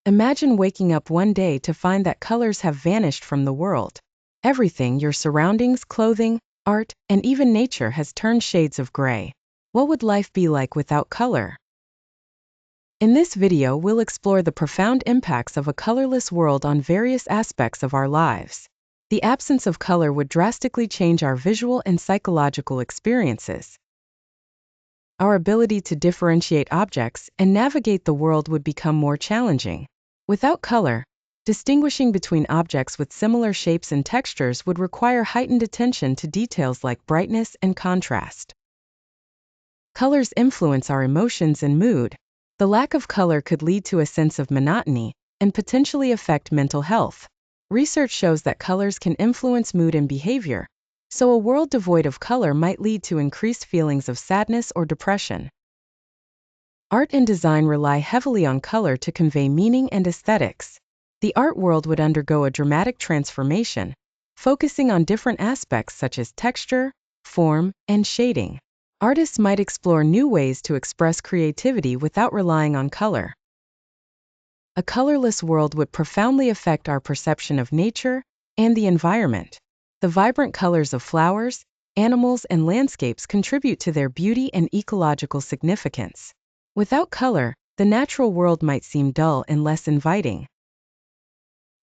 Imagine waking up one day to find that colors have vanished from the world. Everything, your surroundings, clothing, art, and even nature has turned shades of gray. What would life be like without color? In this video, we'll explore the profound impacts of a colorless world on various aspects of our lives. The absence of color would drastically change our visual and psychological experiences. Our ability to differentiate objects and navigate the world would become more challenging. Without color, distinguishing between objects with similar shapes and textures would require heightened attention to details like brightness and contrast. Colors influence our emotions and mood. The lack of color could lead to a sense of monotony and potentially affect mental health. Research shows that colors can influence mood and behavior, so a world devoid of color might lead to increased feelings of sadness or depression. Art and design rely heavily on color to convey meaning and aesthetics. The art world would undergo a dramatic transformation, focusing on different aspects such as texture, form, and shading. Artists might explore new ways to express creativity without relying on color. A colorless world would profoundly affect our perception of nature and the environment. The vibrant colors of flowers, animals, and landscapes contribute to their beauty and ecological significance. Without color, the natural world might seem dull and less inviting.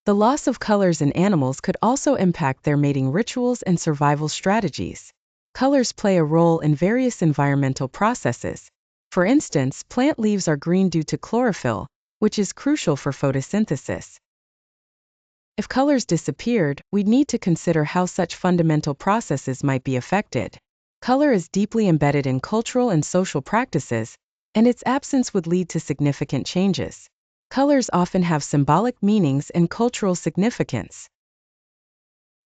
The loss of colors in animals could also impact their mating rituals and survival strategies. Colors play a role in various environmental processes. For instance, plant leaves are green due to chlorophyll, which is crucial for photosynthesis. If colors disappeared, we'd need to consider how such fundamental processes might be affected. Color is deeply embedded in cultural and social practices, and its absence would lead to significant changes. Colors often have symbolic meanings and cultural significance.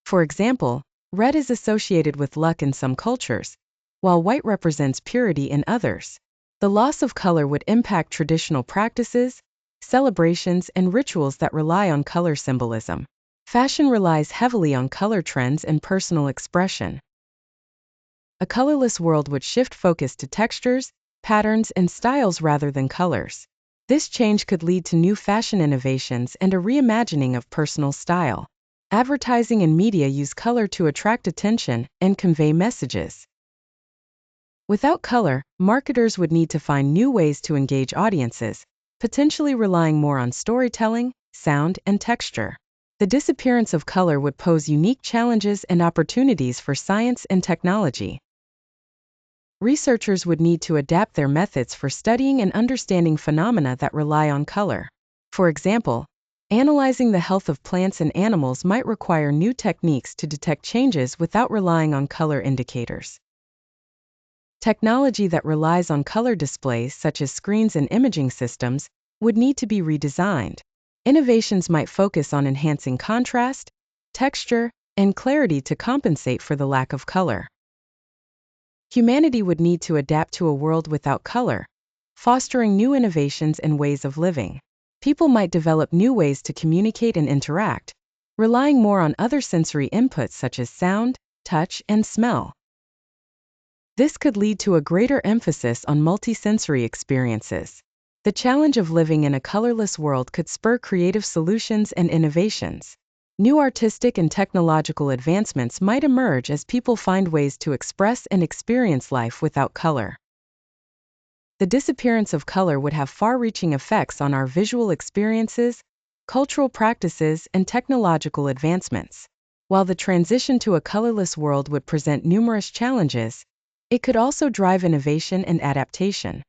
For example, red is associated with luck in some cultures, while white represents purity in others. The loss of color would impact traditional practices, celebrations, and rituals that rely on color symbolism. Fashion relies heavily on color trends and personal expression. A colorless world would shift focus to textures, patterns, and styles rather than colors. This change could lead to new fashion innovations and a reimagining of personal style. Advertising and media use color to attract attention and convey messages. Without color, marketers would need to find new ways to engage audiences, potentially relying more on storytelling, sound, and texture. The disappearance of color would pose unique challenges and opportunities for science and technology. Researchers would need to adapt their methods for studying and understanding phenomena that rely on color. For example, analyzing the health of plants and animals might require new techniques to detect changes without relying on color indicators. Technology that relies on color displays, such as screens and imaging systems, would need to be redesigned. Innovations might focus on enhancing contrast, texture, and clarity to compensate for the lack of color. Humanity would need to adapt to a world without color, fostering new innovations and ways of living. People might develop new ways to communicate and interact, relying more on other sensory inputs such as sound, touch, and smell. This could lead to a greater emphasis on multisensory experiences. The challenge of living in a colorless world could spur creative solutions and innovations. New artistic and technological advancements might emerge as people find ways to express and experience life without color. The disappearance of color would have far-reaching effects on our visual experiences, cultural practices, and technological advancements. While the transition to a colorless world would present numerous challenges, it could also drive innovation and adaptation.